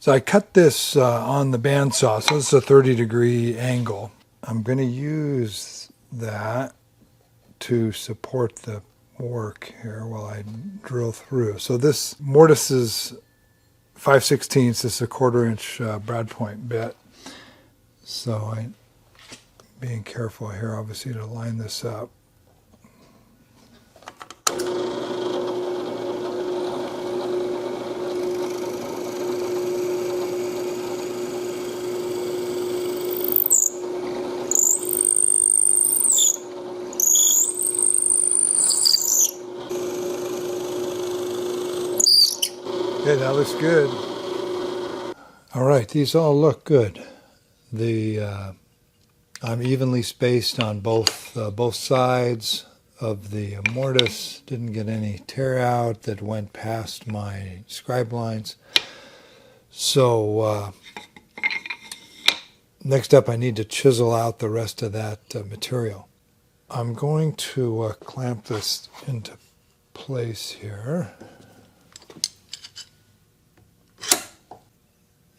So I cut this on the bandsaw, so this is a 30-degree angle. I'm going to use that to support the work here while I drill through. So this mortise is 5/16. This is a 1/4 inch brad point bit. So I'm being careful here, obviously, to line this up. Okay, that looks good. All right, these all look good. I'm evenly spaced on both sides of the mortise. Didn't get any tear out that went past my scribe lines. So next up, I need to chisel out the rest of that material. I'm going to clamp this into place here.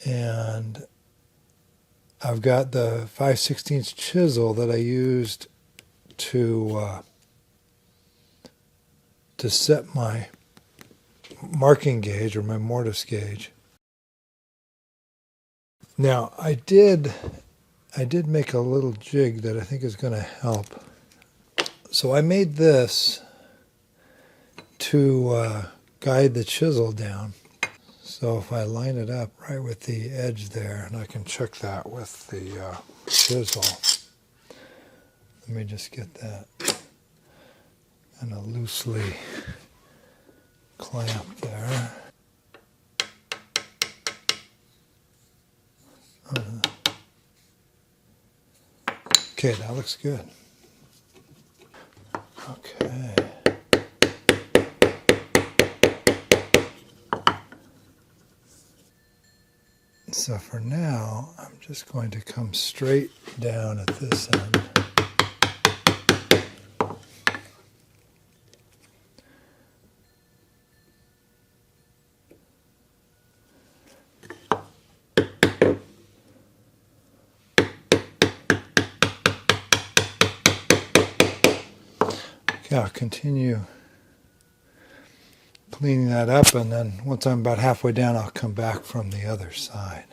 And I've got the 5/16 chisel that I used to set my marking gauge, or my mortise gauge. Now I did make a little jig that I think is going to help. So I made this to guide the chisel down. So if I line it up right with the edge there, and I can check that with the chisel. Let me just get that kind of loosely clamped there. Okay, that looks good. Okay. So for now, I'm just going to come straight down at this end. Okay, I'll continue cleaning that up, and then once I'm about halfway down, I'll come back from the other side.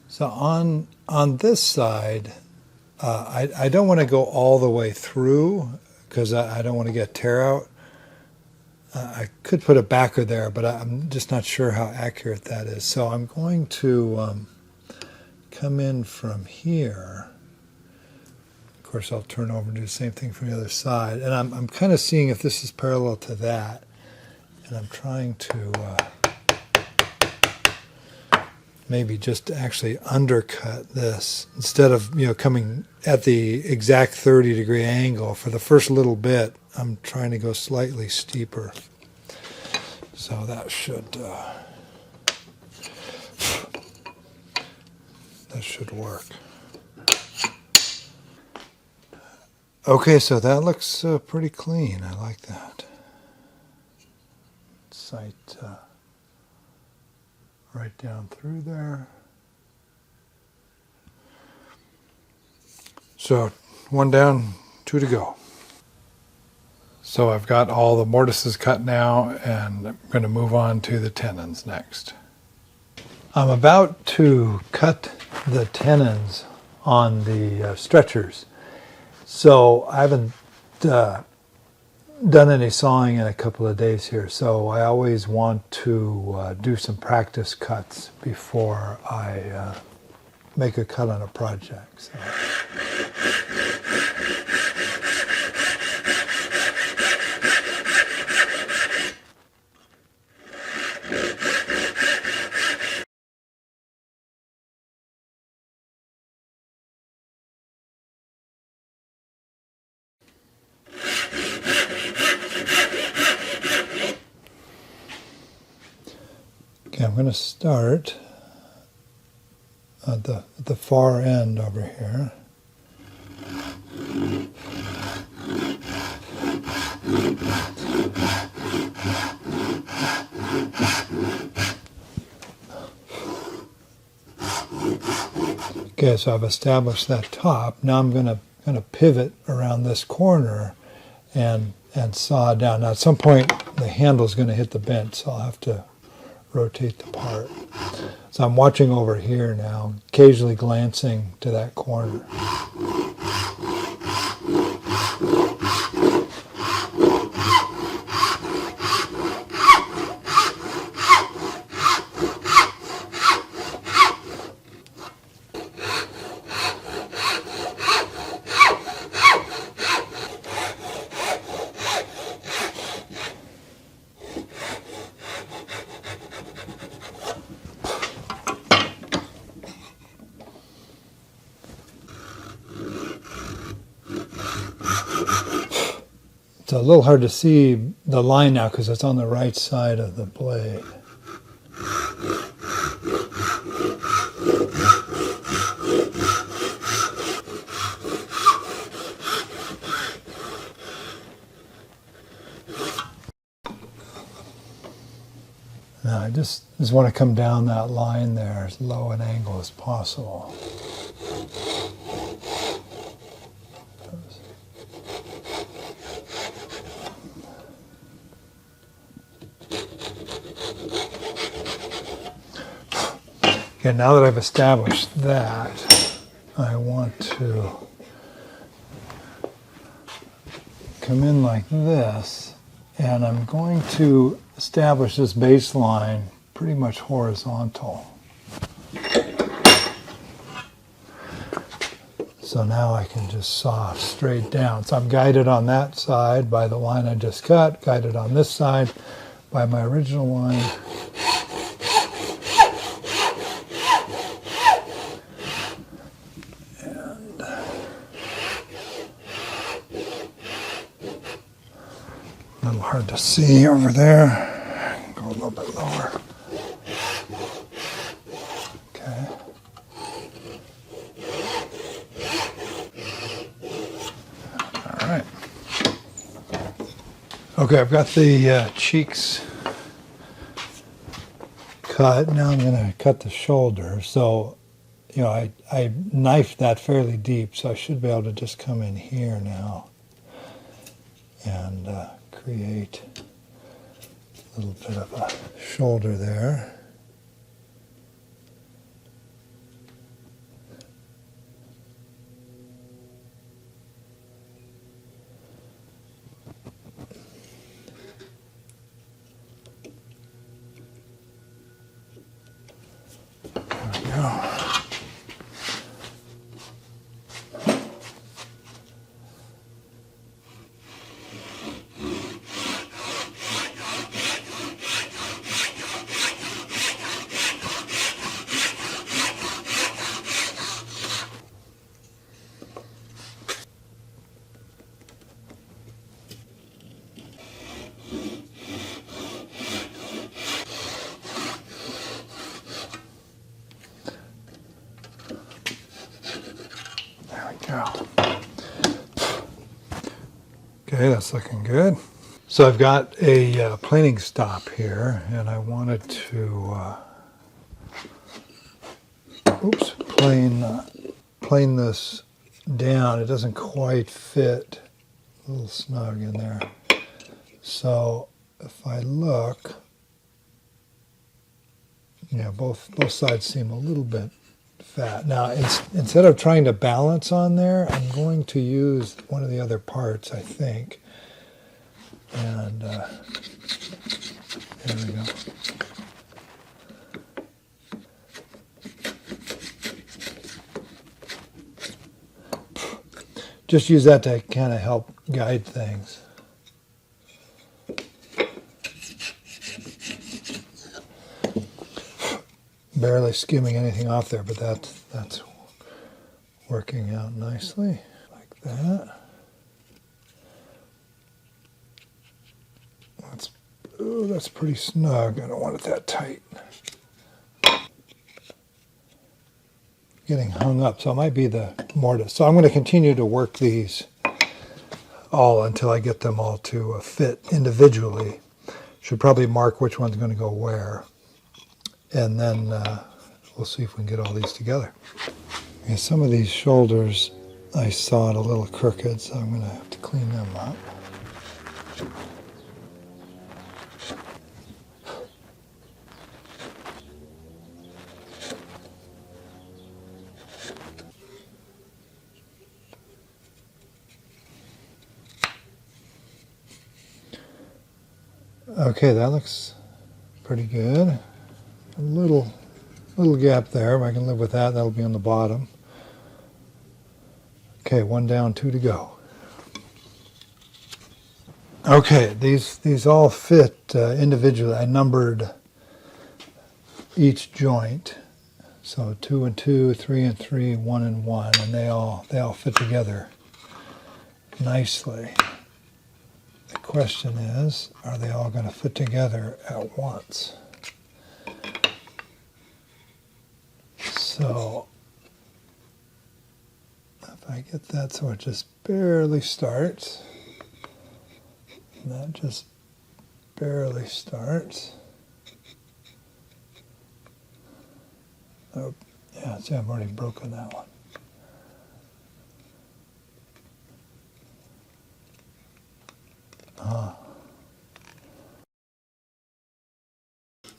So on this side, I don't want to go all the way through because I don't want to get tear out. I could put a backer there, but I'm just not sure how accurate that is. So I'm going to come in from here. Of course, I'll turn over and do the same thing from the other side. And I'm kind of seeing if this is parallel to that. And I'm trying to maybe just actually undercut this instead of coming at the exact 30-degree angle. For the first little bit, I'm trying to go slightly steeper. So that should work. Okay, so that looks pretty clean. I like that. Sight right down through there. So 1 down, 2 to go. So I've got all the mortises cut now, and I'm going to move on to the tenons next. I'm about to cut the tenons on the stretchers. So I haven't done any sawing in a couple of days here, so I always want to do some practice cuts before I make a cut on a project. So. Okay, I'm going to start at the far end over here. Okay, so I've established that top. Now I'm going to pivot around this corner and saw down. Now at some point the handle is going to hit the bench, so I'll have to rotate the part. So I'm watching over here now, occasionally glancing to that corner. It's a little hard to see the line now because it's on the right side of the blade. Now I just want to come down that line there as low an angle as possible. Okay, now that I've established that, I want to come in like this, and I'm going to establish this baseline pretty much horizontal. So now I can just saw straight down. So I'm guided on that side by the line I just cut, guided on this side by my original line. A little hard to see over there. Go a little bit lower. Okay. All right. Okay, I've got the cheeks cut. Now I'm going to cut the shoulder. So, you know, I knifed that fairly deep, so I should be able to just come in here now and create a little bit of a shoulder there. There we go. Okay, that's looking good. So I've got a planing stop here, and I wanted to plane this down. It doesn't quite fit. A little snug in there. So if I look, yeah, both sides seem a little bit fat. Now, instead of trying to balance on there, I'm going to use one of the other parts, I think. there we go. Just use that to kind of help guide things. Barely skimming anything off there, but that's working out nicely, like that. That's pretty snug. I don't want it that tight. Getting hung up, so it might be the mortise. So I'm going to continue to work these all until I get them all to fit individually. Should probably mark which one's going to go where. And then we'll see if we can get all these together. Yeah, some of these shoulders I sawed a little crooked, so I'm going to have to clean them up. Okay, that looks pretty good. A little gap there, but I can live with that. That'll be on the bottom. Okay, one down, two to go. Okay, these all fit individually. I numbered each joint. So 2 and 2, 3 and 3, 1 and 1, and they all fit together nicely. The question is, are they all going to fit together at once? So if I get that so it just barely starts, and that just barely starts. Oh, yeah, see, I've already broken that one.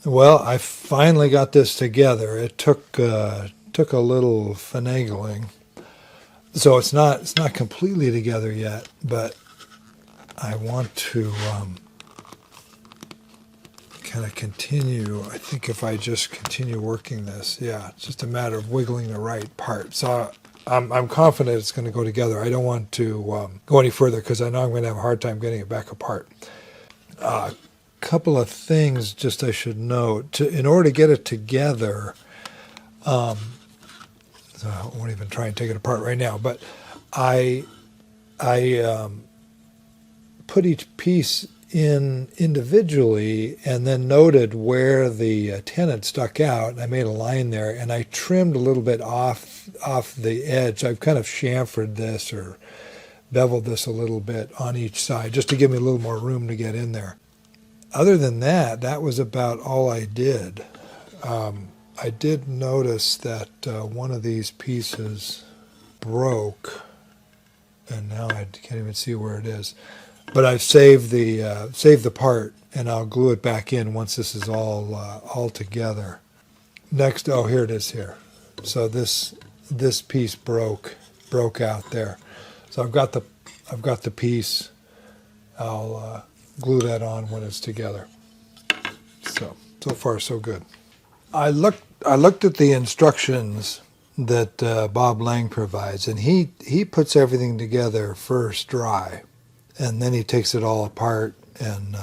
Well, I finally got this together. It took a little finagling, so it's not completely together yet. But I want to kind of continue. I think if I just continue working this, yeah, it's just a matter of wiggling the right part. So I'm confident it's going to go together. I don't want to go any further because I know I'm going to have a hard time getting it back apart. Couple of things just I should note. In order to get it together, so I won't even try and take it apart right now, but I put each piece in individually and then noted where the tenon stuck out. I made a line there and I trimmed a little bit off the edge. I've kind of chamfered this or beveled this a little bit on each side just to give me a little more room to get in there. Other than that, that was about all I did. I did notice that one of these pieces broke, and now I can't even see where it is. But I've saved the part, and I'll glue it back in once this is all together. Next, oh, here it is here. So this piece broke out there. So I've got the piece. I'll glue that on when it's together. So far so good. I looked at the instructions that Bob Lang provides, and he puts everything together first dry, and then he takes it all apart and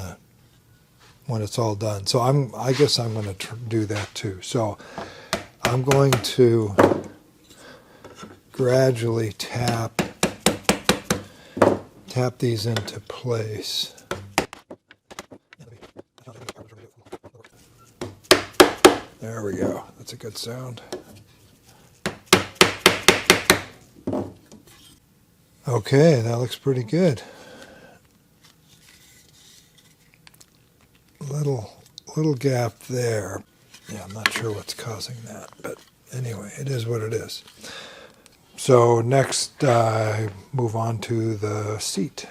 when it's all done. So I guess I'm going to do that too. So I'm going to gradually tap these into place. There we go. That's a good sound. Okay, that looks pretty good. Little gap there. Yeah, I'm not sure what's causing that, but anyway, it is what it is. So next, I move on to the seat.